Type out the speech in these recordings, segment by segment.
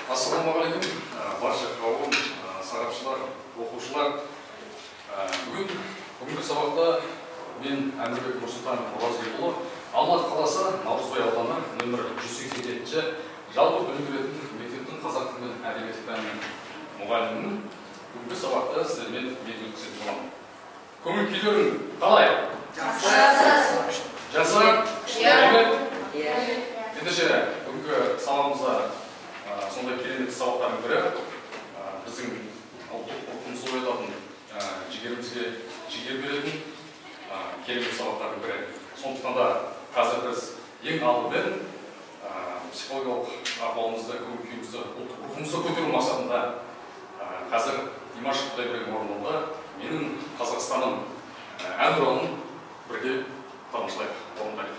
Ассалаумағалейкум, барша қауым, сарапшылар, оқушылар. Бүгінгі сабақта мен Әмірбек Нұрсұлтанов Оразбекұлы, Алматы қаласы Наурызбай ауданы нөмір 187-ші жалпы білім беретін мектептің қазақ тілі мен әдебиеті пәнінің мұғалімінің бүгінгі сабақта сіздермен мен өткізетін боламын. Көңіл күйлерің қалай? Жақсы. Ендеше бүгінгі сабағымызда сондай керемет сабақтардың бірі біздің ұлттық рухымызды оятатын, жігерімізге жігер беретін керемет сабақтардың бірі. Сондықтан да қазір біз ең алдымен психологиялық ахуалымызды, көңіл күйімізді, ұлттық рухымызды көтеру мақсатында қазір Димаш Құдайбергеннің орындауында менің Қазақстаным әнұранын бірге тамашалайық, орындайық.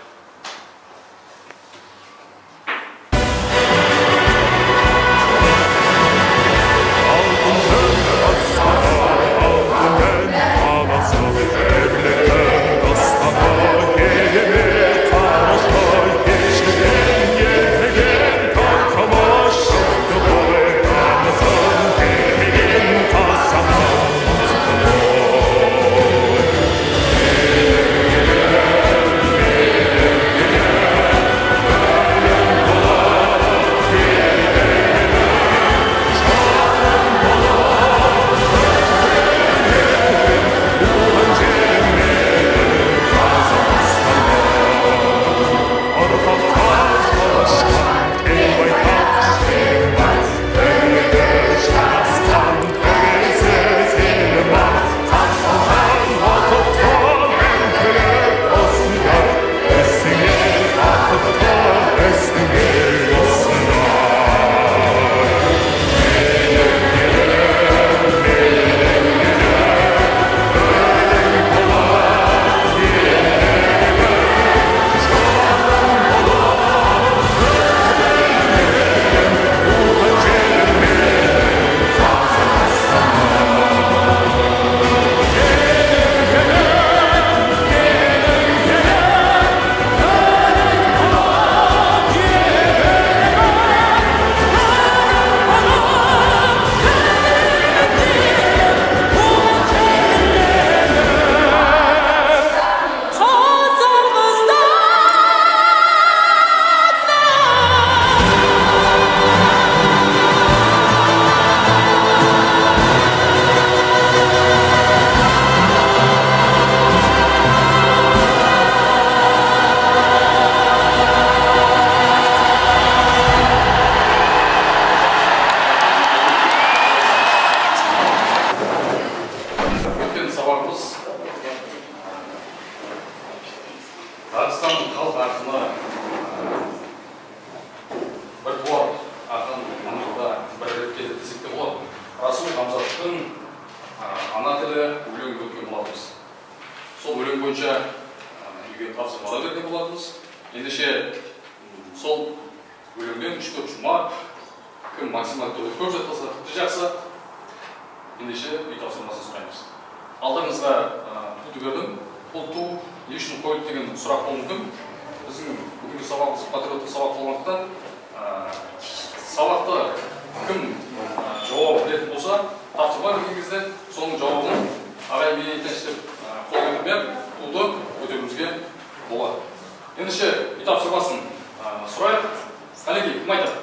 Қазақстанның халық ақыны бір туар ақын маңызда бір рет келіп десек те болады. Расул Хамзаттың ана тілі өлеңін өткен болатынбыз. Сол өлең бойынша үйге тапсырмалар берген болатынбыз. Ендеше сол өлеңден 3-4 жұмақ кім максималды түрде көп жаттаса тіпті жақсы. Ендеше үй тапсырмасын сұраймыз. Алдыңызға туды бердім. Бұл ту не үшін қойып деген сұрақ болуы мүмкін. Біздің бүгінгі сабағымыз патриоттық сабақ болғандықтан сабақты кім жауап білетін болса, тапсырма берген кезде соның жауабын ағай мен айтайыншы деп қол көтермей туды көтеруімізге болады. Ендеше үй тапсырмасын сұрайық. Қалеги, кім айтады?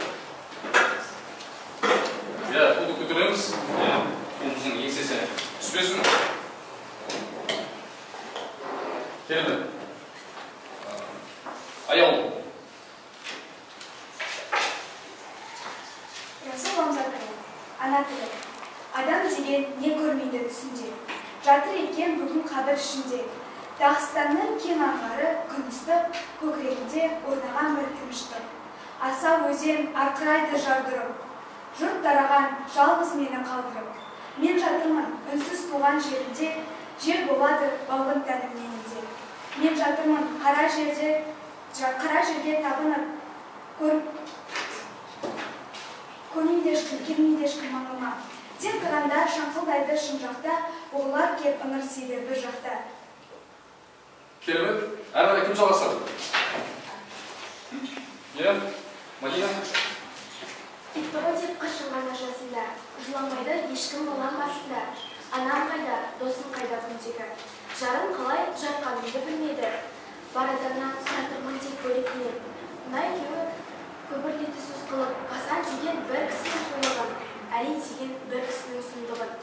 Туды көтереміз. Туымыздың еңсесі түспесін. Керемет. Аял. Расул Хамзаттың ана тілі. Адам деген не көрмейді түсінде. Жатыр екен бүгін қабір ішінде. Дағыстанның кең аңғары күн ыстық, көкірегінде орнаған бір тыныштық. Асау өзен арқырайды жардырып. Жұрт тараған жалғыз мені қалдырып. Мен жатырмын үнсіз туған жерінде, жер болады балғын тәнім менінде. Мен жатырмын қара жерге табынып, көрмейді ешкім маңыма. Тек қыранда шаңқылдайды шын жақта, оғылар кеп ыңырсиды бір жақта. Керемет. Әрі қарай кім жалғастырады? Мадина? Кетті ғой деп қыршынған ашасында, жыламайды ешкім болам басында. Анам қайда, досым қайда күндегі. Жарым қалай жатқанымды білмеді. Бар адамнан сұратырмын тек бөлек-бөлек. Мына екеуі көбірледі сөз қылып, Асан деген бір кісінің сұлығын, Әли деген бір кісінің сұмдығын.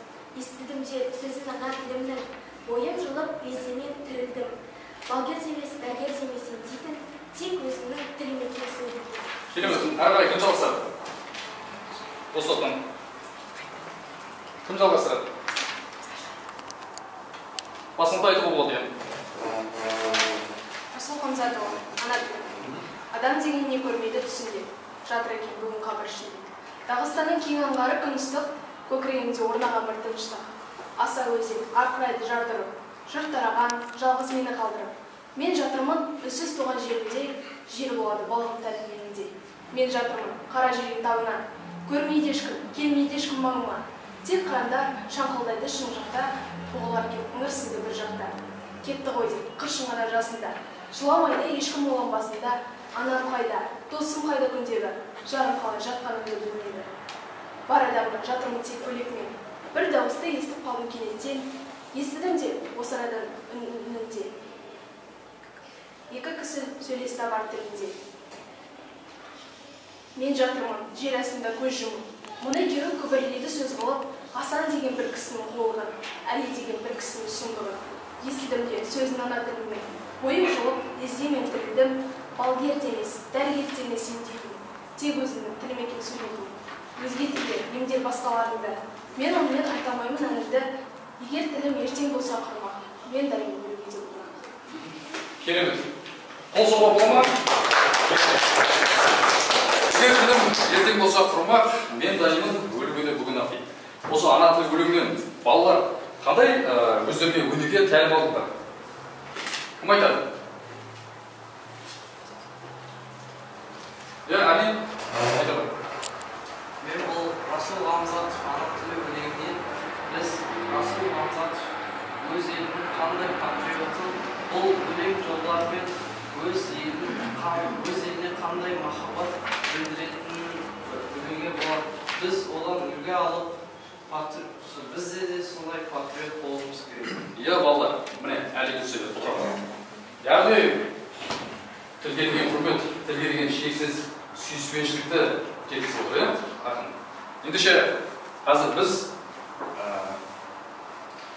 Естідім де сөзін ана тілімнің, бойым жылып, леземен тірілдім. Балгер демес, дәргер демесін дейтін, тек өзінің тілімен сөйледі. Келеміз, әрі қарай кім жалғастырады? Достықтың. Кім жалғастырады? Басында айтуға болады, Расул Хамзатұлы, ана тілі. Адам деген не көрмейді түсінде, жатыр екен бүгін қабір ішінде. Дағыстанның кең аңғары күн ыстық, көкірегімде орнаған бір тыныштық. Аса өзен, арқырайды жардырып, жұрт тараған, жалғыз мені қалдырып. Мен жатырмын, үнсіз туған жерімде, жер болады балғын тәлім меніңде. Мен жатырмын, қара жердің табынан, көрмейді ешкім, келмейді ешкім маңыма. Тек қыранда шаңқылдайды шың жақта, бұғылар кеп ыңырсынды бір жақта. Кетті ғой деп, қыршынғана жасында, жыламайды ешкім olan басында. Анам қайда, досым қайда күндегі, жарым қалай жатқанымды білмейді. Бар адамның жатырмын тек бөлекмен, бір дауысты естіп қалдым кенеттен, естідім де осы арадан үнінде. Екі кісі сөйлесті бар тілінде. Мен жатырмын, жер астында көз жұмып. Мұны екеуі күбірлейді сөз қылып, Асан деген бір кісінің қуылығын, Әли деген бір кісінің сұмдығын. Естідім де сөзін ана тілімен, бойым жылып, лездемен тірілдім. Балгер демес, дәргер демес емдейтін, тек өзінің тілімекен сөйлейтін. Өзге тілде, емдер басқаларында. Мен онымен айтамаймын әнімді, егер тілім ертең болса құрмақ, мен дайым өлуге деп болам. Керемет. Қол соға болма. Егер тілім ертең болса құрмақ, мен дайымын өлуге де бүгін ақ. Осы ана тілі өлеңінен балалар қандай өздеріне өнеге тәлім алдыңдар? Кім айтады? Әли, айтады. Мен бұл Расул Хамзатов ана тілі өлеңінен біз Расул Хамзатов өз елінің қандай патриотын бұл өлең жолдарымен өз еліне қандай махаббат білдіретінін білуге болады. Біз одан үлгі алып, бізде де солай патриот болуымыз керек. Иә, балалар, міне, әлі сөйлеп отырған. Яғни, тілге деген құрмет, тілге деген шексіз сүйіспеншілікті жеткізіп отыр, ақын. Ендеше, қазір біз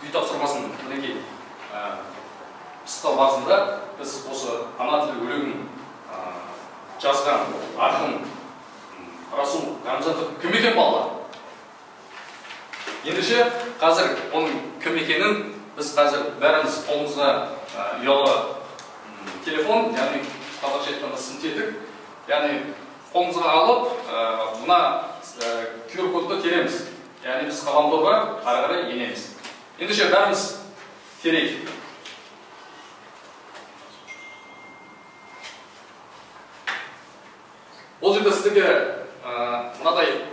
үй тапсырмасын мінекей пысықтау барысында біз осы ана тілі өлеңін жазған ақын Расул Хамзатов кім екен балалар? Ендеше, қазір оның кім екенін біз қазір бәріміз қолымызға ұялы телефон, яғни қазақша айтқанда сын тетік, яғни қолымызға алып, мына QR кодты тереміз. Яғни біз ғаламторға ары қарай енеміз. Ендеше бәріміз терейік. Ол жерде сіздерге мынадай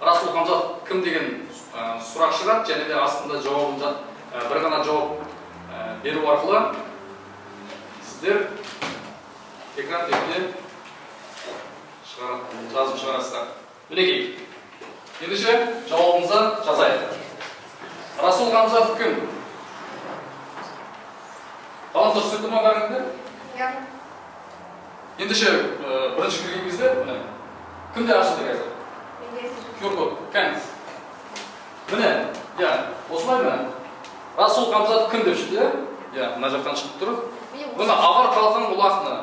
Расул Хамзатов кім деген сұрақ шығады, және де астында жауабын бір ғана жауап беру арқылы сіздер экран бетіне жазып шығарасыздар. Мінекей. Ендеше жауабымызды жазайық. Расул Хамзатов кім? Қалам дұрыс сөйледі ма бәріңізде? Иә. Ендеше бірінші кірген кезде кімде ашылды қазір? QR код. Кән. Міне, иә, осылай ма? Расул Хамзатов кім деп шықты, иә, мына жақтан шығып тұр. Бұны Ағар халқының ұлы ақыны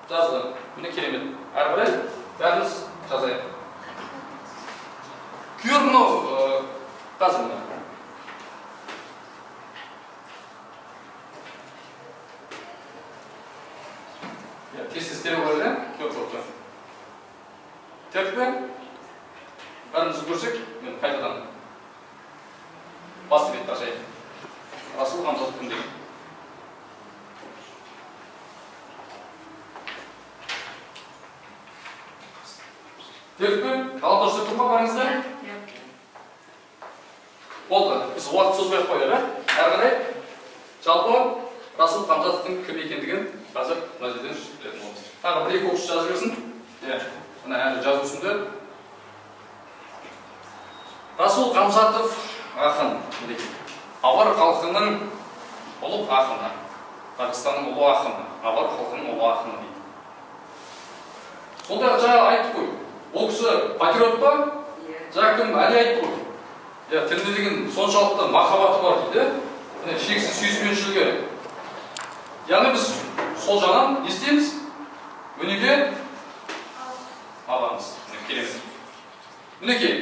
жазды. Міне керемет. Әрі қарай бәріміз жазайық. QR мынау қазір мына. Тез-тез тереу қойды, QR кодты. Теріп пе? Бәрімізді көрсек, мен қайтадан басты бетті ашайын. Расул Хамзатов кім деген? Теріп пе? Қалап дұрыс тұрма бәріңізді? Болды, біз уақыт созбай қойды, әрі қарай жалпы Расул Хамзатовтың кім екендігін қазір мына жерден білетін боламыз. Тағы бір-екі оқушы жазып берсін. Мына әлі жазу үстінде Расул Қамзатов ақын, Авар халқының ұлы ақыны, Дағыстанның ұлы ақыны, Авар халқының ұлы ақыны дейді. Сонда жаңа айтты қой, ол кісі патриот па? Жаңа кім әлі айтты қой. Тіліне деген соншалықты махаббаты бар дейді. Шексіз сүйіспеншілігі. Яғни біз сол жағынан не істейміз? Өнеге аламыз. Келеміз. Мінекей,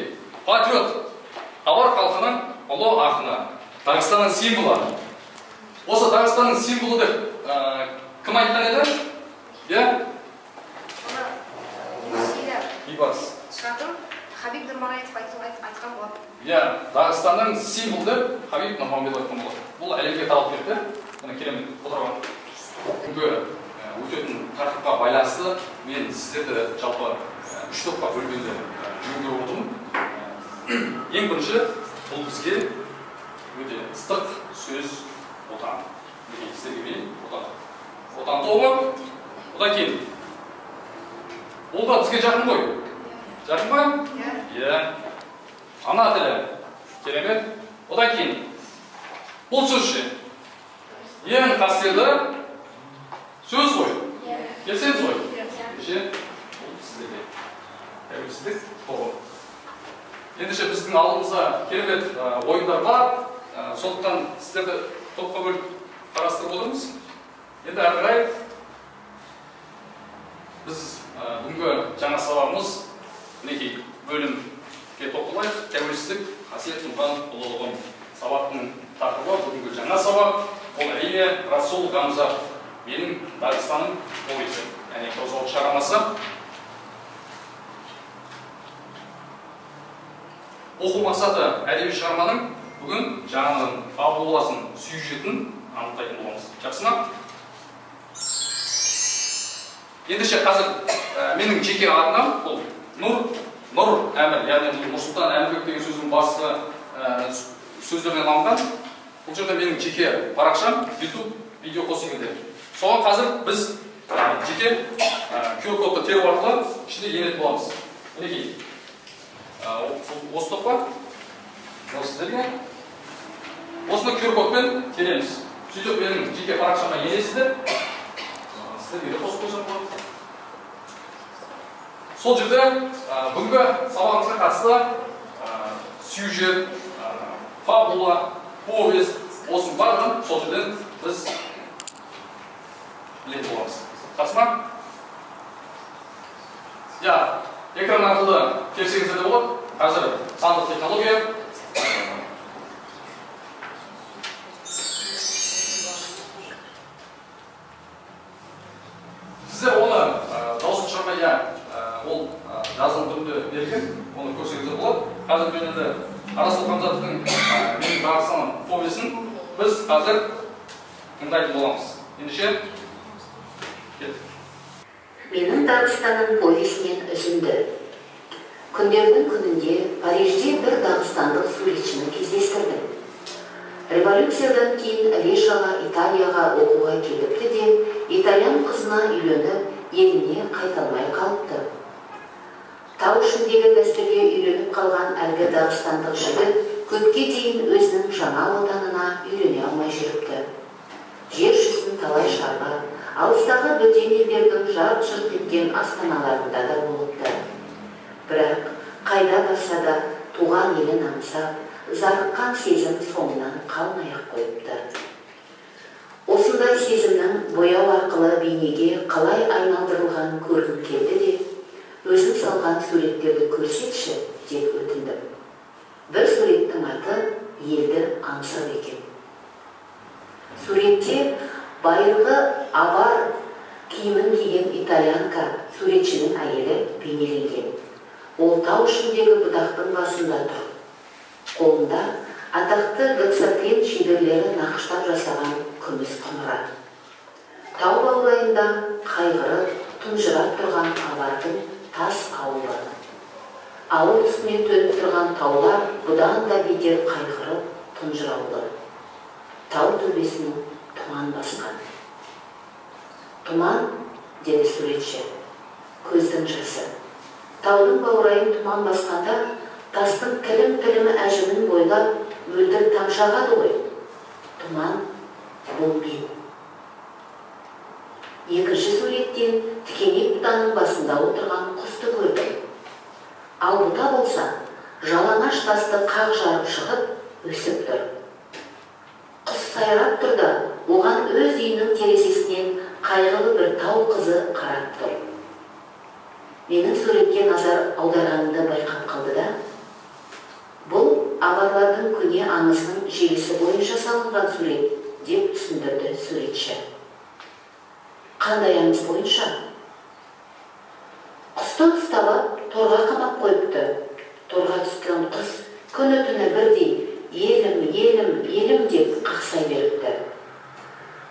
патриот, Авар халқының ұлы ақыны, Дағыстанның символы. Осы Дағыстанның символы деп кім айтқан еді? Бейбарыс. Хабиб Нурмағанбетов айтқан болады. Дағыстанның символы деп Хабиб Нурмағанбетов айтқан болады. Бұл әлемге таралып кетті. Міне керемет отырған. Бүгінгі өтетін тақырыпқа байланысты мен сіздерді жалпы үш топқа бөлгенде жөнге отырмын. Ең бірінші, бұл бізге өте ыстық сөз отан. Сіздерге берейін, отан. Отан тобы, одан кейін. Ол да бізге жақын ғой. Жақын ба? Ана тілі. Керемет. Одан кейін. Бұл сөз ше. Ең қастерлі сөз ғой. Келсеңіз ғой. Бұл сіздерге. Тәуелсіздік тобы. Ендеше біздің алдымызда керемет ойындар бар. Сондықтан сіздерді топқа бөліп қарастырып отырмыз. Енді әрі қарай біз бүгінгі жаңа сабағымыз мінекей бөлімге тоқталайық. Тәуелсіздік, қасиет тұлғаның ұлылығын. Сабақтың тақырыбы бүгінгі жаңа сабақ. Ол әрине Расул Қамзатов, менің Дағыстанның повесі. Яғни прозалық шығармасы. Оқу мақсаты әдеби шығарманың бүгін жаңаның фабуласын, сюжетін анықтайтын боламыз. Жақсы ма? Ендеше қазір менің жеке атымнан бұл Нұр Әмір, яғни Нұрсұлтан Әмірбек деген сөздің басты сөздерінен алынған. Бұл жерде менің жеке парақшам, YouTube видео қосыңыздар. Соған қазір біз жеке QR-кодты теру арқылы ішінде енетін боламыз. Мінекей, осы топқа, осы сіздерге осыны QR-кодпен тереміз. Сөйтіп менің жеке парақшама енесіздер. Сіздерге де қосып қойсам болады. Сол жерде бүгінгі сабағымызға қатысты сюжет, фабула, повесть, осының барлығын сол жерден біз білетін боламыз. Жақсы ма? Экран арқылы келсеңіздер де болады. Қазір сандық технология. Сіздер оны дауысын шығармай, ол жазылым түрінде берген, оны көрсеңіздер болады. Қазір жөнінде Расул Қамзатовтың менің Дағыстанның повесін біз қазір тыңдайтын боламыз. Ендеше, кеттік. Менің Дағыстанның повесінен үзінді. Күндердің күнінде Парижде бір дағыстандық суретшіні кездестірдім. Революциядан кейін Рижаға, Италияға оқуға келіпті де, итальян қызына үйленіп, еліне қайталмай қалыпты. Тау ішіндегі дәстүрге үйреніп қалған әлгі дағыстандық жігіт көпке дейін өзінің жаңа отанына үйрене алмай жүріпті. Жер жүзін талай шарлап, алыстағы бөтен елдердің жарқ-жұрқ еткен астаналарында да болыпты. Бірақ қайда барса да туған елін аңсап, зарыққан сезім соңынан қалмай-ақ қойыпты. Осындай сезімнің бояу арқылы бейнеге қалай айналдырылғанын көргім келді де, өзің салған суреттерді көрсетші деп өтіндім. Бір суреттің аты елді аңсау екен. Суретте байырғы авар киімін киген итальянка суретшінің әйелі бейнеленген. Ол тау ішіндегі бұтақтың басында тұр. Қолында атақты гацатрин шеберлері нақыштап жасаған күміс құмыра. Тау баурайында қайғырып, тұнжырап тұрған авардың тас ауылы. Ауыл үстіне төніп тұрған таулар бұдан да бетер қайғырып, тұнжыраулы. Тау төбесін тұман басқан. Тұман, деді суретші, көздің жасы. Таудың баурайын тұман басқанда, тастың тілім әжімін бойлап мөлдір тамшағады ғой. Тұман, бұл мен. Екінші суреттен тікенек бұтаның басында отырған құсты көрдім. Ал бұта болса, жалаңаш тасты қақ жарып шығып өсіп тұр. Құс сайрап тұр да, оған өз үйінің терезесінен қайғылы бір тау қызы қарап тұр. Менің суретке назар аударғанымды байқап қалды да, бұл аварлардың көне аңызының желісі бойынша салынған сурет деп түсіндірді суретші. Қандай аңыз бойынша? Құсты ұсталап, торға қамап қойыпты. Торға түскен құс күні-түні бірдей елім, елім, елім деп қақсай беріпті.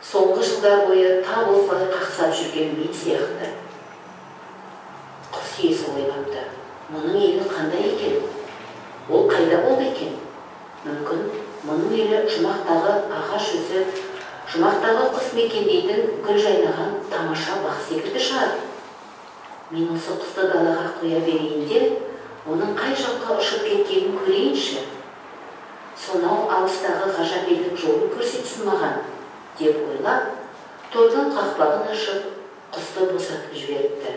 Соңғы жылдар бойы тап осылай қақсап жүрген мен сияқты. Құс иесі ойлапты. Мұның елі қандай екен? Ол қайда болды екен? Мүмкін, мұның елі жұмақтағы ағаш өзі, жұмақтағы құс мекендейтін гүл жайнаған тамаша бақ секілді шығар. Мен осы құсты далаға қоя берейін де, оның қай жаққа ұшып кеткенін көрейінші. Сонау алыстағы ғажап елдің жолын көрсетсін маған, деп ойлап, тордың қақпағын ашып, құсты босатып жіберіпті.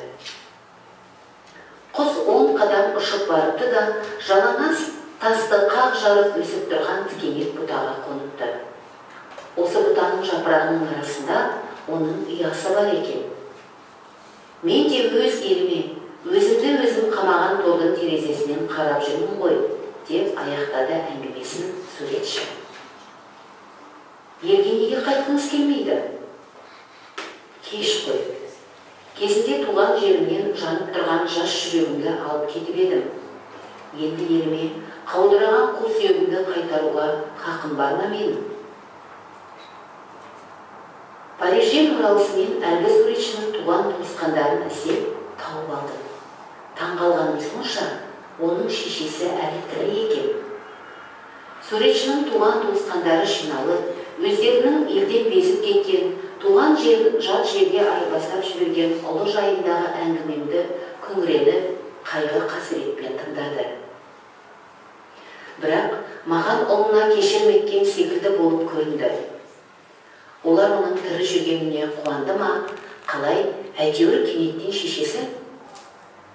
Құс 10 қадам ұшып барыпты да, жалаңаш тасты қақ жарып өсіп тұрған тікенек бұтаға қоныпты. Осы бұтаның жапырағының арасында оның ұясы бар екен. Мен де өз еліме, өзімді өзім қамаған тордың терезесінен қарап жүрмін ғой, деп аяқтады әңгімесін суретші. Елге неге қайтқыңыз келмейді? Кеш қой. Кезінде туған жерімнен жанып тұрған жас жүрегімді алып кетіп едім. Енді еліме қаудыраған қу сүйегімді қайтаруға хақым бар ма менің? Парижден оралысымен әлгі суретшінің туған туысқандарын іздеп тауып алдым. Таңғалғаным сонша, оның шешесі әлі тірі екен. Суретшінің туған туысқандары жиналып, өздерінің елден безіп кеткен, туған жерін жат жерге айырбастап жіберген ұлы жайындағы әңгімемді күңіреніп, қайғы қасіретпен тыңдады. Бірақ маған ұлына кешірмеккен секілді болып көрінді. Олар оның тірі жүргеніне қуанды ма, қалай, әйтеуір кенеттен шешесі?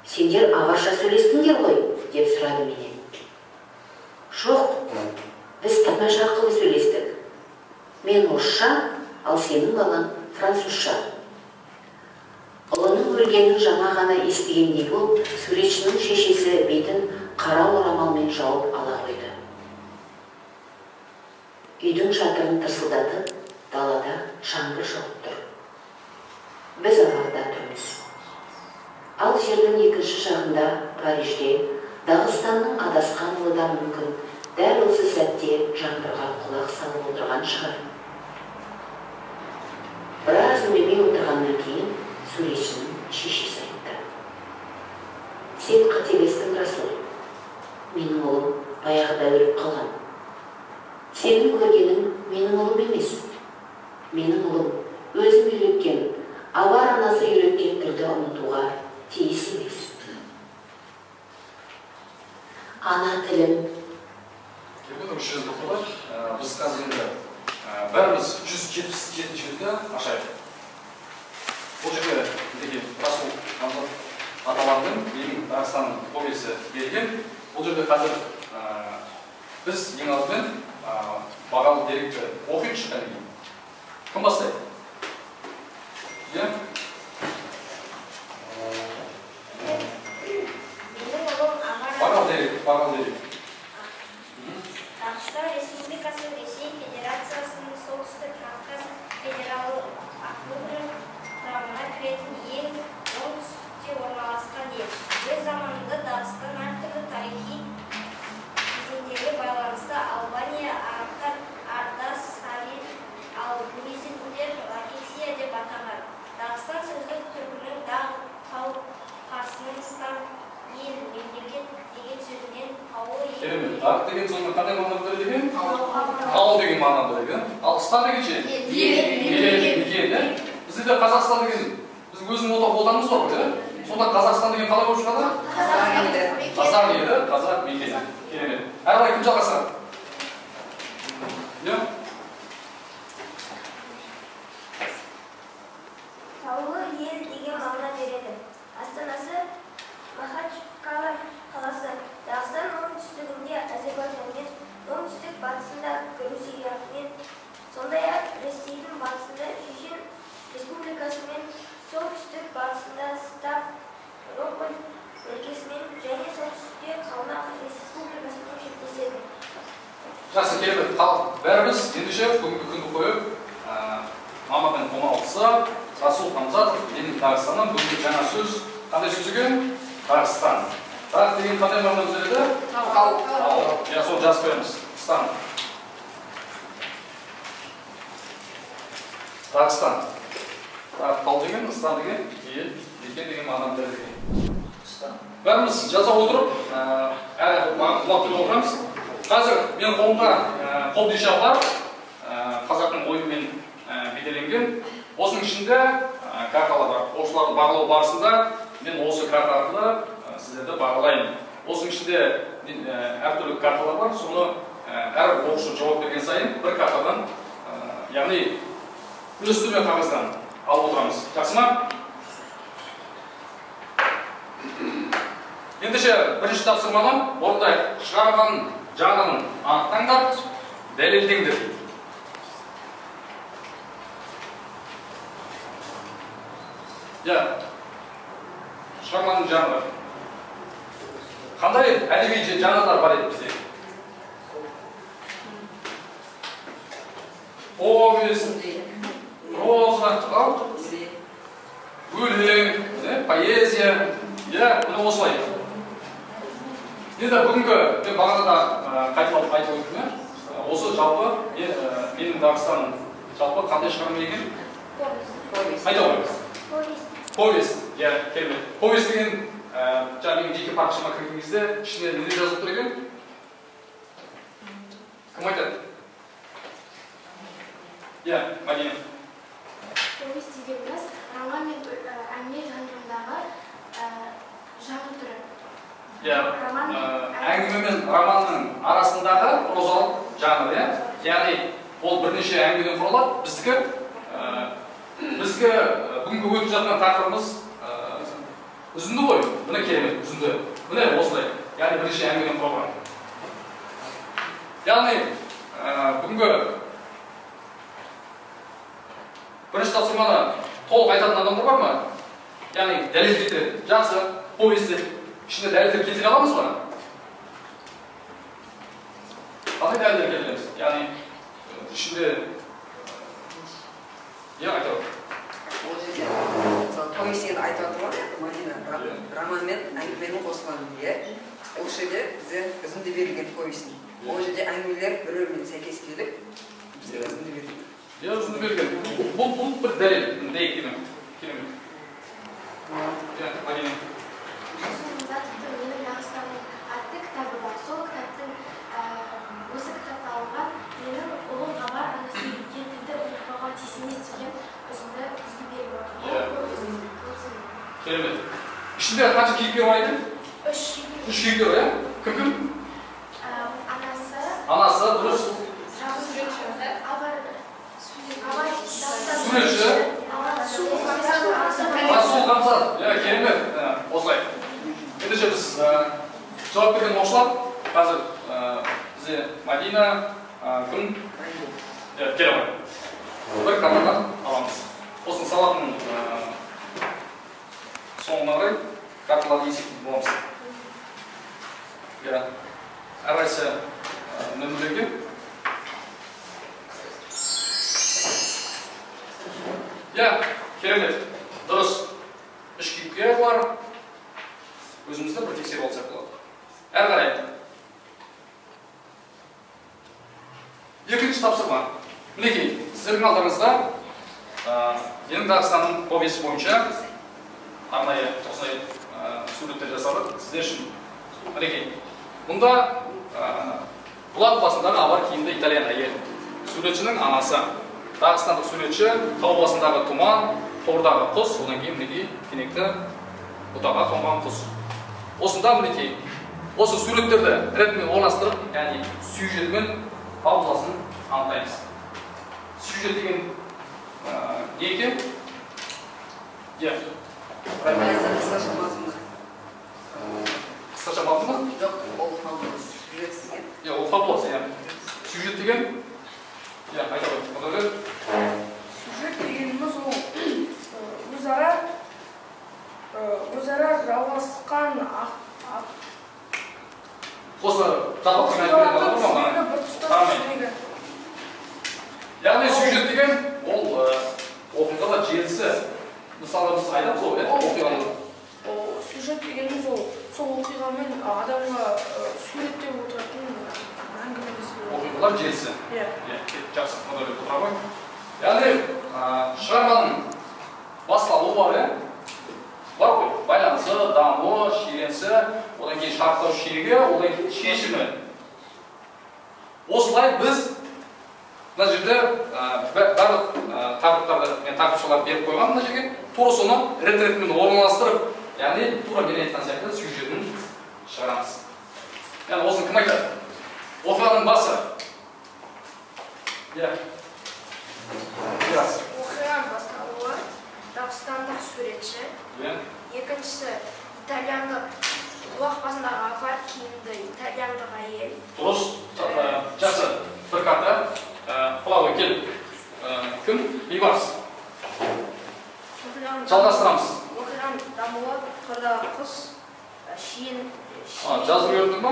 Сендер ағаша сөйлестіңдер ғой, деп сұрады менен. Жоқ, біз тілмаш арқылы сөйлестік. Мен орысша, ал сенің балаң французша. Ұлының өлгенін жаңа ғана естігендей болып, суретшінің шешесі бетін қара орамалмен жауып ала қойды. Үйдің шатырын тырсылдатып, далада жаңбыр жауып тұр. Біз алаңда тұрмыз. Ал жердің екінші жағында Парижде Дағыстанның адасқан ұлы да мүмкін дәл осы сәтте жаңбырға құлақ салып отырған шығар. Біраз үндемей отырғаннан кейін суретшінің шешесі айтты. Сен қателестің, Расул. Менің ұлым баяғыда өліп қалған. Сенің көргенің менің ұлым емес. Менің ұлым өзім үйреткен, авар анасы үйреткен тілді ұмытуға тиіс емес. Ана тілім. Біз қазір бәріміз 177 жерді ашайық. Бұл жерде Расул Хамзат аталардың менің Дағыстанның повесі берген. Бұл жерде қазір біз ең алдымен бағалы деректі оқиық шыққан екен. Кім бастайды? Бағалы дерек. Дағыстан Республикасы Ресей Федерациясының Солтүстік Кавказ федералы округы құрамына кіретін ең оңтүстікте орналасқан ел. Өз заманында Дағыстан әртүрлі тарихи кезеңдерге байланысты Албания, арабтар Ардас, Салин, ал грузиндер Латисия деп атаған. Дағыстан сөздік түркінің дағы, тау, қарсының стан, ел, мемлекет деген сөзінен ауыл ел. Ақ деген сөзінің қандай мағына береді екен? Ауыл деген мағына береді. Ал стан деген ше? Ел. Бізде Қазақстан деген, біз өзінің отанымыз бар ғой, сонда Қазақстан деген қалай болып шығады? Қазақ еді, қазақ мекені. Керемет. Әрі қарай кім жалғастырады? Не? Таулы ел деген мағына береді. Астанасы Махачкала қаласы. Дағыстан оңтүстігінде Әзербайжанмен, оңтүстік батысында Грузиямен, сондай-ақ Ресейдің батысында Чечен Республикасымен, солтүстік батысында Ставрополь өлкесімен және солтүстікте Қалмақ Республикасымен шектеседі. Жақсы, керемет. Бәріміз ендеше бүгінгі күнді қойып, Мамадан қоңыралтысы, Расул Хамзатов, Ленин Дағыстаннан бүгінгі жаңа сөз қандай сөз екен? Дағыстан. Дағ деген қандай мағына өзгереді? Тау. Я сол жазып қоямыз. Стан. Дағыстан. Тау деген, стан деген, ел, мекен деген мағына береді. Бәріміз жаза отырып, әрі құлап тұрып отырамыз. Қазір мен қолымда қолдиша бар, қазақтың ойымен бейнеленген. Осының ішінде карталар бар. Оқушыларды бағалау барысында мен осы карта арқылы сіздерді бағалаймын. Осының ішінде әртүрлі карталар бар. Соны әр оқушы жауап берген сайын бір картадан, яғни үлестірме қағаздан алып отырамыз. Жақсы ма? Ендеше бірінші тапсырманы орындайық. Шығарған жағын анықтаңдар, дәлелдеңдер. Шығарманың жанры. Қандай әдеби жанрлар бар еді бізде? Повесть, проза, өлең, поэзия, міне осылай. Енді бүгінгі, мен бағана да қайталап айтып өттім, осы жалпы менің Дағыстаным жалпы қандай шығарма екен? Айта қойыңыз. Повесть, керемет. Повесть деген жаңағы жеке парақшама кірген кезде ішіне не жазып тұр екен? Кім айтады? Мадина. Повесть дегеніміз роман мен әңгіме жанрындағы жанр түрі. Әңгіме мен романның арасындағы прозалық жанр, яғни ол бірнеше әңгімеден құралады. Біздікі бүгінгі өтіп жатқан тақырыбымыз үзінді ғой. Міне керемет, үзінді. Міне осылай. Яғни бірнеше әңгімеден құралған. Яғни бүгінгі бірінші тапсырманы толық айтатын адамдар бар ма? Яғни дәлелдер, жақсы, повестер, ішінде дәлелдер келтіре аламыз ба? Қандай дәлелдер келтіреміз? Яғни ішінде айтып отыр. Ол жерде повестен айтып отыр ғой, Мадина, роман мен әңгіменің қосылғаны. Ол жерде бізде үзінді берілген повестің. Ол жерде әңгімелер бір-бірімен сәйкес келіп, бізде үзінді берілген. Үзінді берілген. Бұл бір дәлел. Дәйік демек. Керемет. Мадина. Расул Хамзатовтың «Менің Дағыстаным» атты кітабы бар. Сол кітаптың осы кітапта алынған менің ұлым Ғабар анасы үйреткен тілді ұмытпауға тиіс деген үзінді бізге беріп отыр. Керемет. Ішінде қанша кейіпкер бар еді? Үш кейіпкер бар, Кім? Анасы, дұрыс. Суретші. Расул Хамзатов. Керемет. Осылай. Ендеше біз жауап берген оқушылар. Қазір бізде Мадина, кім? Керемет. Бір картадан аламыз. Осының сабағының соңына қарай карталарды есептейтін боламыз. Әрқайсы нөмірлерге. Керемет. Дұрыс. Үш кейіпкер бар. Өзімізді бір тексеріп алсақ болады. Әрі қарай. Екінші тапсырма. Мінекей, сіздердің алдарыңызда Менің Дағыстаным повесі бойынша арнайы осылай суреттер жасалды. Сіздер үшін мінекей. Мұнда бұлақ басындағы авар киімді итальян әйел. Суретшінің анасы. Дағыстандық суретші тау басындағы тұман, тордағы құс, одан кейін мінекей кенекті бұтаға қонған құс. Осында мінекей, осы суреттерді ретмен орналастырып, яғни сюжет мен фабуласын анықтаймыз. Сюжет деген не екен? Қысқаша мазмұны. Қысқаша мазмұны? Жоқ, ол фабулас. Сюжет деген. Ол фабулас, сюжет деген, айта қойып. Сюжет дегеніміз ол өзара жалғасқан осы яғни сюжет деген ол оқиғалар желісі. Мысалы біз айтамыз ғой, оқиғаны. Сюжет дегеніміз ол сол оқиғамен адамға суреттеп отыратын әңгімелесу. Оқиғалар желісі. Жақсы, мұнда отыра ғой. Яғни шығарманың басталуы бар, бар ғой, байланысы, дамы, шиеленісі, одан кейін шарттау шегі, одан кейін шешімі. Осылай біз мына жерде барлық тақырыптарды, мен тақырыпшылар беріп қойған мына жерге, тура соны рет-ретмен орналастырып, яғни тура мен айтқан сияқты сюжетін шығарамыз. Яғни осыны кім айтады? Оқиғаның басы. Оқиғаның басталуы дағыстандық суретші, екіншісі итальяндық уақ басындағы апар киімді итальяндық әйел. Дұрыс, жақсы, бір карта, құлауы кел, кім? Бейбарыс. Жалғастырамыз. Оқиғаның дамуы қырдағы құс, шиен... Жазып көрдік ма?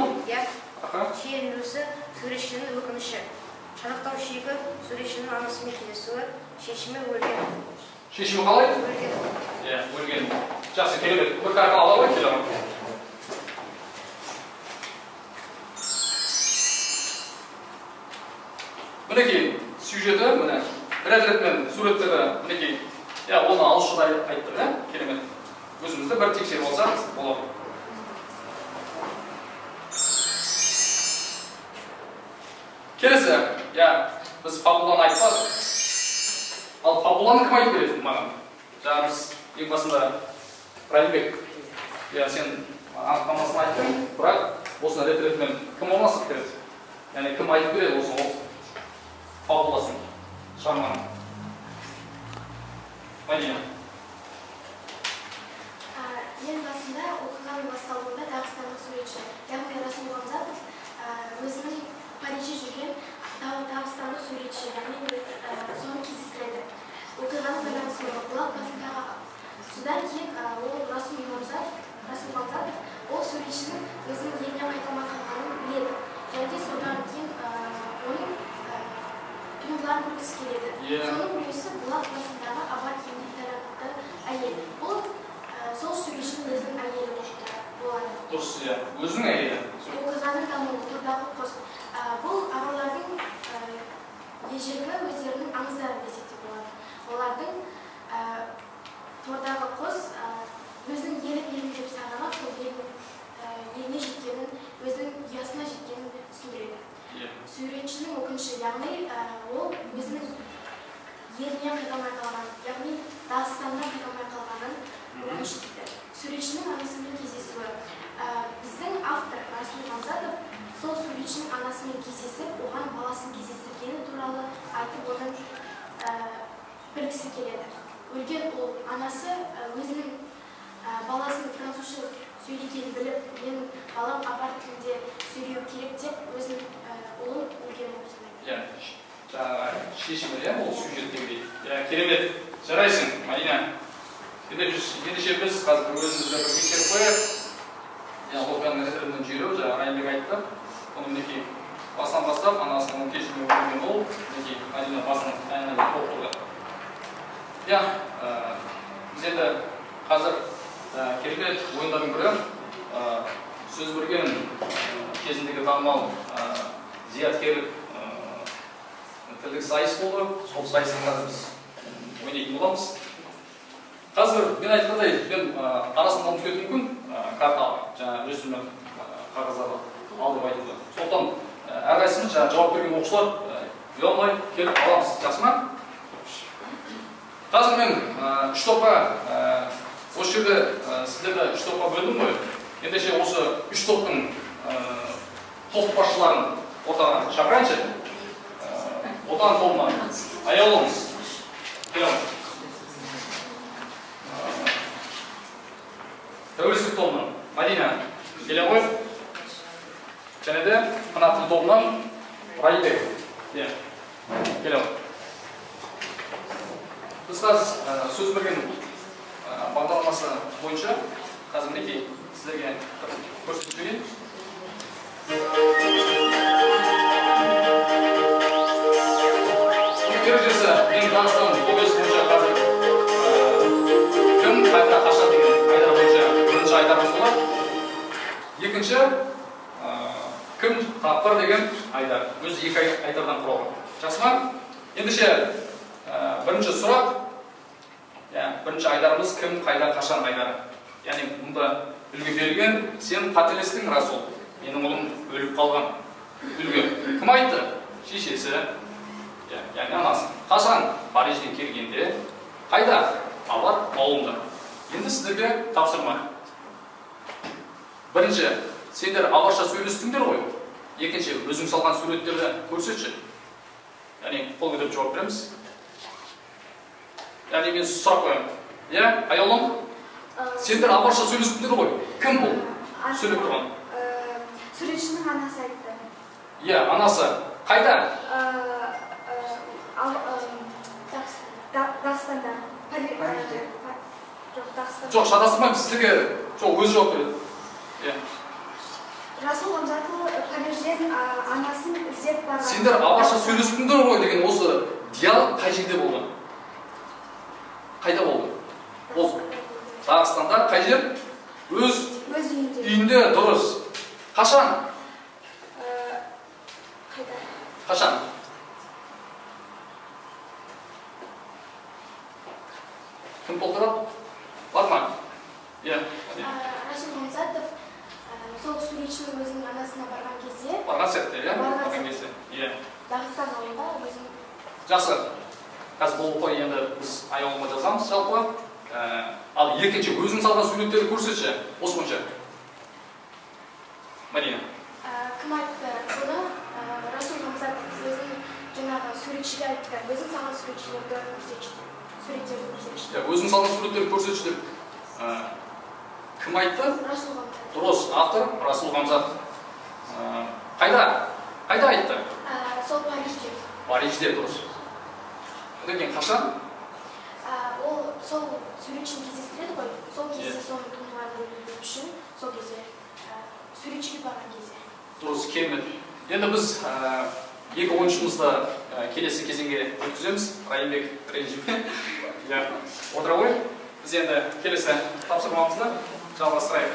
Шиеленісі суретшінің өкініші. Шарықтау шегі суретшінің анасымен кездесуі, шешімі өлген. Шешімі қалай? Өлген. Өлген. Жақсы, керемет. Бір карта ала ғой, келемін. Мінекей, сюжеті, міне, рет-ретмен суреттері, мінекей, оны алушыда айттыр, керемет. Өзімізді бір тексеріп алсақ болады. Келесі, біз фабуланы айтпадық. Ал фабуланы кім айтып береді маған? Жаңа біз ең басында Райымбек, сен анықтамасын айттың, бірақ осыны рет-ретмен кім орналастырып береді? Яғни кім айтып береді осы фабуласын, шығарманы? Мадина. Ең басында оқиғаның басталуында дағыстандық суретші, яғни Расул Ғамзатов өзінің Парижде жүрген дағыстандық суретші, яғни соны кездестіреді. Оқиғаның байланысы бұлақ басындағы. Содан кейін ол Расул Ғамзатов ол суретшінің өзінің еліне қайталмай қалғанын біледі. Және содан кейін оның туындыларын көргісі келеді. Соның біреусі бұлақ басындағы апар киімді итальяндық әйел. Ол сол суретшінің өзінің әйелі болады. Дұрыс, өзінің әйелі. Оқиғаның дамуы тұрдағы құс. Бұл ағалардың ежелгі өздерінің аңыздары десек те болады. Олардың тордағы құс өзінің елін деп саналып, сол еліне жеткенін, өзінің ұясына жеткенін түсіндіреді. Суретшінің өкініші, яғни ол өзінің еліне қайталмай қалған, яғни Дағыстаннан қайталмай қалғанын өкініш дейді. Суретшінің анасымен кездесуі. Біздің автор Расул Ғамзатов сол суретшінің анасымен кездесіп, оған баласын кездестіргені туралы айтып оның білгісі келеді. Өлген ол анасы өзінің баласын французша сөйлегенін біліп, менің балам апар тілінде сөйлеу керек деп, өзінің ұлын өлген болып санайды. Шешімі, ол сюжеттегідей. Керемет, жарайсың, Мадина. Ендеше біз қазір өзімізді бір тексеріп қояйық. Оқиғаның рет-ретмен жүйелеу, Райымбек айтты. Оны мінекей басынан бастап, анасының кешімі өлген ол, мінекей Мадина басынан әңгімені толықтырды. Біз енді қазір керемет ойындардың бірі сөз берген кезіндегі танымал зияткерлік тілдік сайыс болды. Сол сайыстың қазір біз ойнайтын боламыз. Қазір мен айтқандай, мен арасында ұмытып кетуім мүмкін, карта жаңа ресурсмен қағаздарды ал деп айтылды. Сондықтан әрқайсымыз жауап берген оқушылар ұялмай келіп аламыз. Жақсы ма? Қазір мен үш топқа Осы жерде сіздерді 3 топқа бөлдім ғой. Ендеше осы 3 топтың топ басшыларын ортаға шақырайыншы. Отан тобынан Аялымыз. Тәуелсіздік тобынан Мадина келе ғой. Және де ана тіл тобынан Райбек. Келе ғой. Біз қазір сөз берген бағдарламасы бойынша қазір мінекей сіздерге көрсетіп жіберейін. Ережесі мен Дағыстан повесі бойынша қазір кім қайда қашан деген айдар бойынша бірінші айдарымыз болады. Екінші кім тапқыр деген айдар. Өзі 2 айдардан құралған. Жақсы ма? Ендеше бірінші сұрақ, бірінші айдарымыз кім қайда қашан айдары. Яғни мұнда үлгі берілген, сен қателестің Расул. Менің ұлым өліп қалған. Үлгі. Кім айтты? Шешесі. Яғни анасы. Қашан Парижден келгенде, қайда? Алар ауылында. Енді сіздерге тапсырма. Бірінші, сендер ағылшынша сөйлестіңдер ғой. Екінші, өзің салған суреттерді көрсетші. Яғни қол көтеріп жауап береміз. Яғни мен сұрақ қоямын. Аялым, сендер ағылшынша сөйлестіңдер ғой. Кім бұл? Сөйлеп тұрған. Суретшінің анасы айтты. Анасы. Қайда? Дағыстанда. Жоқ, шатастырмаймыз. Сіздерге өзі жауап береді. Расул Ғамзатұлы Парижден анасын іздеп барған. Сендер ағылшынша сөйлестіңдер ғой деген осы диалог қай жерде болған? Қайда болды? Ол Дағыстанда қай жер? Өз үйінде. Дұрыс. Қашан? Қашан? Кім толтырады? Бар ма? Расул Ғамзатов сол суретшінің өзінің анасына барған кезде. Барған сәтте, барған кезде. Дағыстан ауылда өзінің. Жақсы. Қазір бұл қой енді біз аяғыма жазамыз жалпы. Ал екінші өзің салған суреттерді көрсетші. Осы бойынша. Мадина. Кім айтты? Бұны Расул Ғамзатов өзінің жаңағы суретшіге айтты. Өзің салған суретшілерді көрсетші. Суреттерді көрсетші. Өзің салған суреттерді көрсетші деп. Кім айтты? Расул Ғамзатов. Дұрыс, автор Расул Ғамзатов. Қайда? Қайда айтты? Сол Парижде. Парижде, дұрыс. Одан кейін қашан? Ол сол суретшіні кездестіреді ғой. Сол кезде соны туындыларды білу үшін сол кезде суретшіге барған кезде. Дұрыс, керемет. Енді біз екі ойыншымызды келесі кезеңге өткіземіз. Райымбек режимі. Отыра ғой. Біз енді келесі тапсырмамызды жалғастырайық.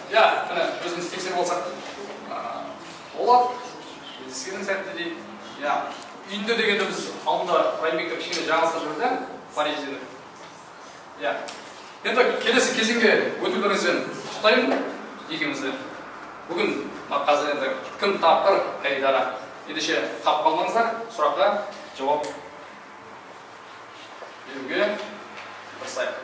Міне өзіміз тексеріп алсақ болады. Кездескеннің сәтті дейді. Үйінде дегенде біз алдында Райымбекті кішкене жаңылыстырып жүрді, Парижден. Енді келесі кезеңге өтулеріңізбен құттықтаймын екеумізді. Бүгін қазір енді кім тапқыр қайдара. Ендеше тапып қалмаңыздар, сұраққа жауап беруге тырысайық.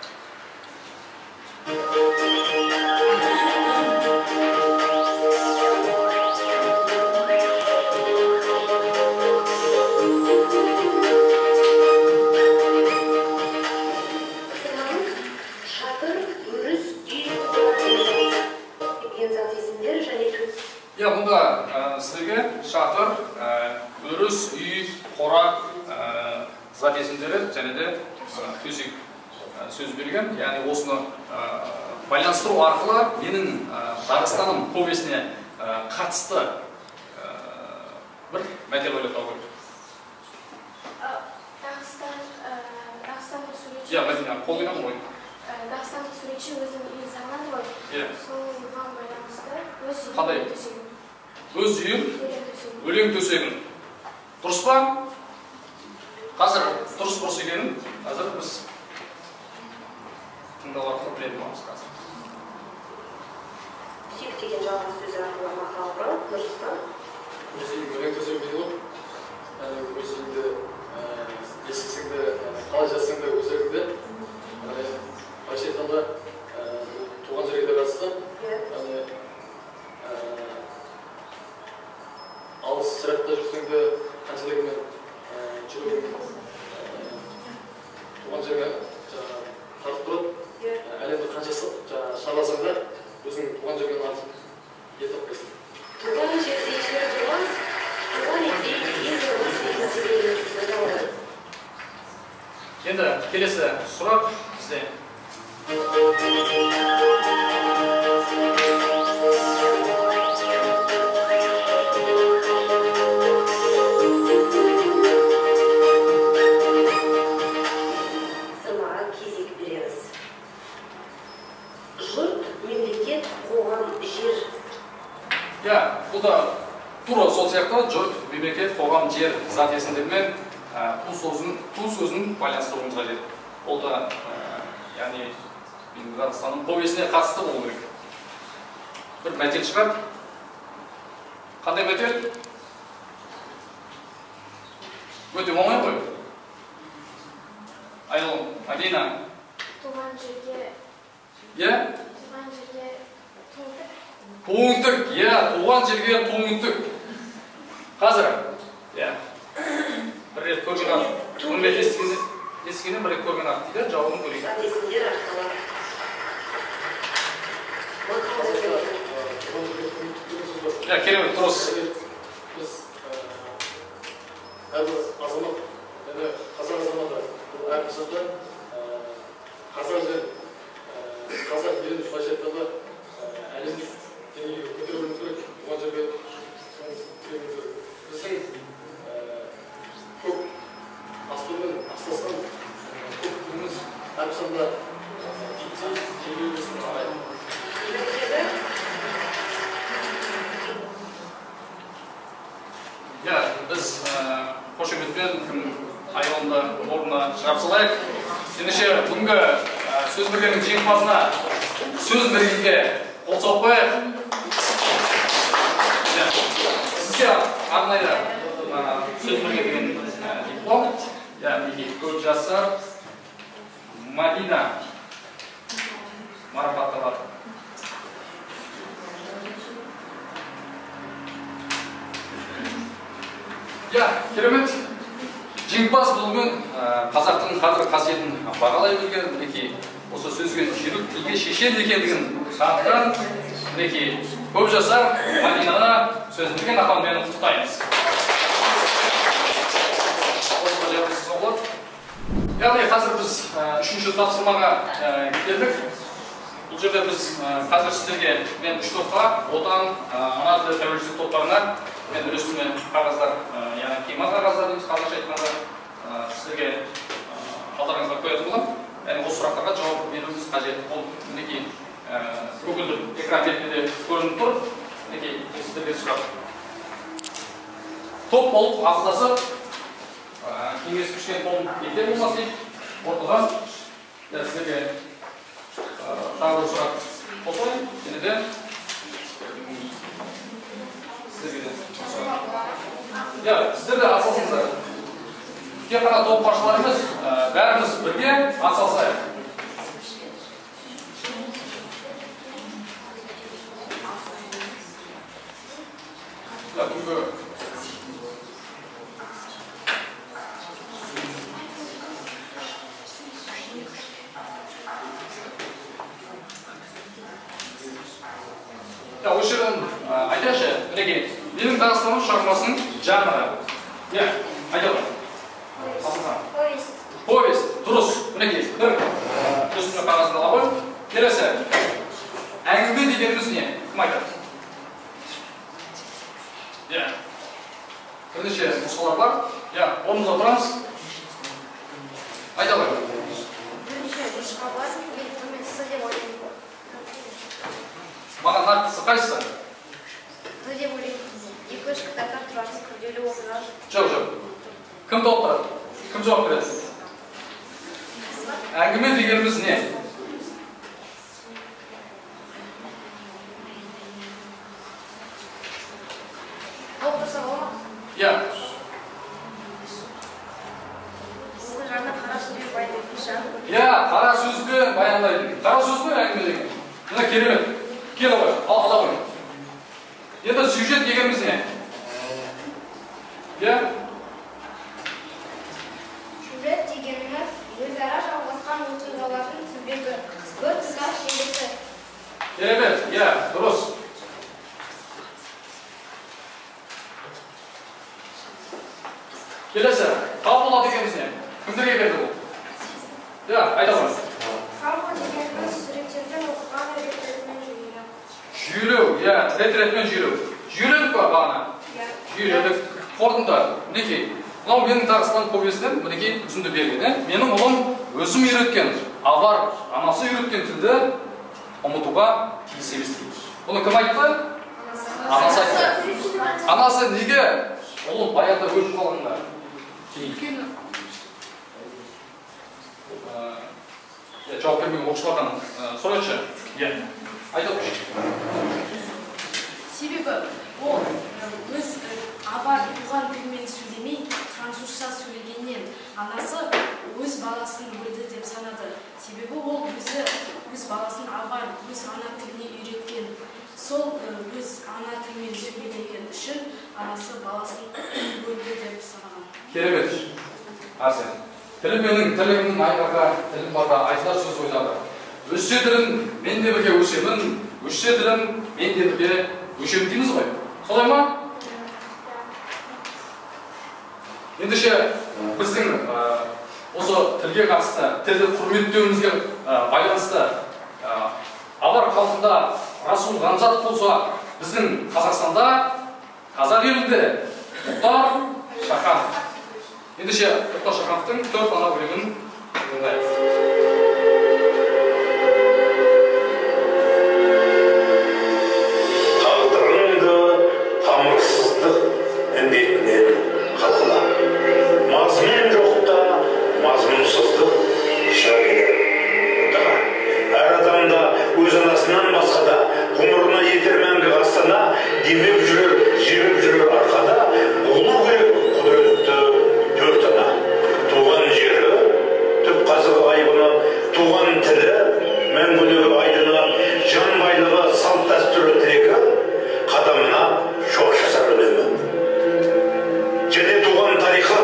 Мұнда сіздерге шатыр, өріс, үй, қора зат есімдері және де төсек сөз берген. Яғни осыны байланыстыру арқылы менің Дағыстаным повесіне қатысты бір мәтел ойлап табу керек. Дағыстандық суретші. Мәдина, қол қойған ғой. Дағыстандық суретші өзінің үйін салған ғой. Соған байланысты өз үйін қандай? төсегін. Өз үйін, өлең төсегін. Дұрыс па? Қазір дұрыс екенін қазір біз тыңдау арқылы білетін боламыз қазір. Сүйік деген жалғыз сөз арқылы мақалға Нұрсұлтан. Өз үйің өлең төсегін дейді ғой. Өз үйіңді ескісіңді қалай жазсаң да өз еркіңде сырақта жүрсең де қаншалығымен жүрегің туған жерге тартып тұрады. Әлемді қанша шарласаң да өзің туған жерден артық ет таппайсың. Туған жерде жер болған, туған елде ел болған деген. Енді келесі сұрақ бізде. Сынаға кезек береміз. Жұрт, мемлекет, қоғам, жер. Бұл да тура сол сияқты жұрт, мемлекет, қоғам, жер зат есімдермен ту сөзін байланыстыруымыз қажет. Ол да, яғни, Қазақстанның повесіне қатысты болу керек. Бір мәтел шығар. Қандай мәтел? Өте оңай ғой. Айлым, Алина. Туған жерге... Е? Туған жерге тоңдық. Тоңдық, туған жерге тоңдық. Қазір, бір рет көрген ақ. Оның ескенен бір рет көрген ақ дейді, жауабын көрейік. Сәтесіндер арқылы. Керемет, дұрыс. Біз әрбір азамат, және қазақ азаматы, әрқашанда қазақ жер, қазақ елін былайша айтқанда әлемдік деңгейге көтеруіміз керек, туған жерге көтеруіміз керек. Біздің көп астырмен астасқан көп тіліміз әрқашанда диктей жеңілдесін қарайды. Біз қошеметпен айылында орнына шығарып салайық. Ендеше бүгінгі сөз бергеннің жеңімпазына сөз бергенге қол соғып қояйық. Сізге арнайы сөз берген деген диплом, көп жасар Мадина марапатталады. Керемет. Жеңімпаз болумен қазақтың қадір қасиетін бағалай білген, осы сөзген жүрек тілге шешен екендігін танытқан, көп жасар Мадинаны сөз берген атаумен құттықтаймыз. Яғни қазір біз үшінші тапсырмаға келдік. Бұл жерде біз қазір сіздерге мен үш топқа, отан, ана тілі тәуелсіздік топтарына мен үлесіме қағаздар, яғни қимат қағаздар дейміз, қазақша айтқанда сіздерге алдарыңызға қоятын боламын. Яғни осы сұрақтарға жауап беруіміз қажет. Ол мінекей көгілдір экран бетінде көрініп тұр. Мінекей сіздерге сұрақ. Топ болып ақылдасып, кеңес күшкен қолын ете болмас дейді. Ортадан сіздерге тағы бір сұрақ қосайын. Және де сіздер де атсалсыңыздар. Тек қана топ басшылар емес, бәріміз бірге атсалсайық. Осы жерден айтайықшы, мінекей, менің Дағыстаным шығармасының жанры. Айталар. Повесть. Повесть, дұрыс. Мінекей, бір үстіне қағазын ала қой. Келесі, әңгіме дегеніміз не? Кім айтады? Бірнеше нұсқалар бар. Орнымызда тұрамыз. Айталар. Бірнеше нұсқа бар, мен С деп ойлаймын. Маған нақтысы қайсысы? С деп ойлаймын. Екі-үш кітаптар тұрады, күрделі оқиға. Жоқ. Кім толықтырады? Кім жауап береді? Әңгіме дегеніміз не? Оқырса бола ма? Сіздің жаңа қара сөзбен баяндайтын қара сөзбен баяндайтын. Қара сөзбен әңгіме деген. Мына керемет. Кел ғой, ала ғой. Енді сюжет дегеніміз не? Келесі, қабыл болады екенбіз не? Кімдерге берді бұл? Айта қойыңыз. Қабыл дегеніміз суреттерден оқыған ретретмен жүйелеу. Жүйелеу, ретретмен жүйелеу. Жүйеледік па бағана? Жүйеледік. Қорытынды, мінекей. Мынау менің Дағыстан повесінен мінекей үзінді берген. Менің ұлым өзім үйреткен, авар анасы үйреткен тілді ұмытуға тиіс емес дейміз. Бұны кім айтты? Анасы айтты. Анасы неге ұлым баяғыда өліп қалғанда? Жауап бермеген оқушылардан сұрайыншы. Айтып себебі ол өз авар туған тілмен сөйлемей французша сөйлегеннен анасы өз баласын өлді деп санады. Себебі ол өз баласын авар өз ана тіліне үйреткен. Сол өз ана тілмен сөйлеген үшін анасы баласын өлді деп санаған. Керемет. Арсен. Тілім менің тілімнің айғаға, тілім барға айтылар сөз ойлады. Өссе тілім, мен де бірге өсемін, өссе тілім, мен де бірге өшем дейміз ғой. Солай ма? Ендеше біздің осы тілге қатысты, тілді құрметтеуімізге байланысты авар халқында Расул Ғамзат болса, біздің Қазақстанда, қазақ елінде Мұхтар Шаханов. Ендеше Мұхтар Шахановтың 4 ана өлеңін тыңдайық. Тағдырыңды тамырсыздық індетінен қалқыла. Мазмұн жоқта мазмұнсыздық шағелер ұтыға. Әр адамда өз анасынан басқада ғұмырына етер мәңгі ғастана, демеп жүрер, жемеп жүрер арқада, болу керек құдіретті 4 ана. Туған жері, түп қазығы айбыны, туған тілі, мәңгілігі айдыны, жан байлығы, салт дәстүрі тірегі, қадамына жоқ жасар өлемі. Және туған тарихы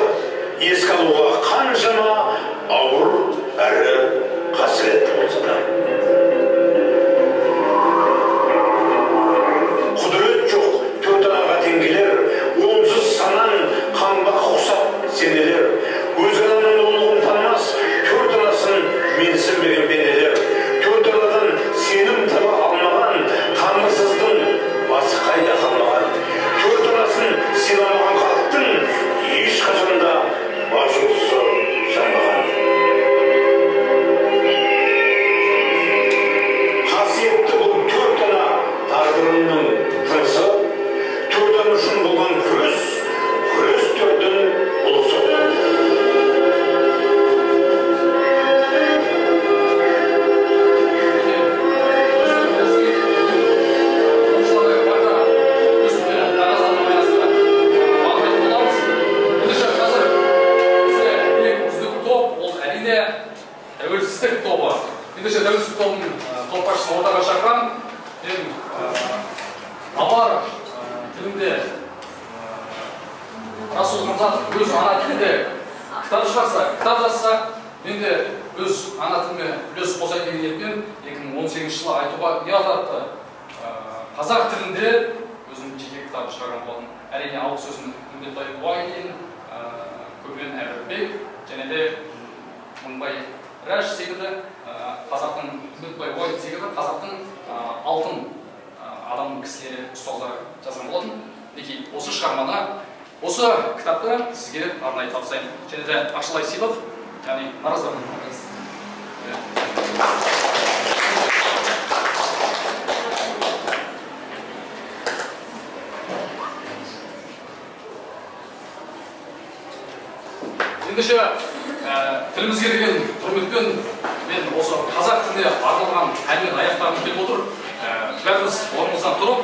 еске алуға қаншама ауыр әрі қасіретті болса да. Құдірет жоқ 4 анаға теңгелер, онсыз санан қанбақ құсап сенелер. Өз ананың ұлылығын танымас, 4 анасын менсінбеген пенделер. 4 анадан сенім таба алмаған, танымсыздың басы қайда қалмаған. 4 анасын сыйламаған халықтың ешқашанда бажұлысы жанбаған. Қасиетті бұл 4 ана тағдырының тынысы, 4 ана үшін болған күрес 4-дің ұлысы. Тәуелсіздік тобы. Ендеше тәуелсіздік тобының топбасшысын ортаға шақырам. Мен авар тілінде Расул Ғамзат өз ана тілінде кітап шығарса, кітап жазса, мен де өз ана тіліме үлес қосайын деген ниетпен 2018 жылы айтуға ұят атты қазақ тілінде өзім жеке кітап шығарған болатын. Әрине ауыз сөзін Үмбетбай Уайдин, Көбен Әбілбек және де Мыңбай Рәш секілді қазақтың Үмбетбай Уайдин секілді қазақтың алтын адамның кісілері ұстаздары жазған болатын. Мінекей осы шығарманы, осы кітапты сізге арнайы тапсырайын. Және де ақшалай сыйлық, яғни наразылығын. Ендеше тілімізге деген құрметпен мен осы қазақ тіліне арналған әнмен аяқтағым келіп отыр. Бәріміз орнымыздан тұрып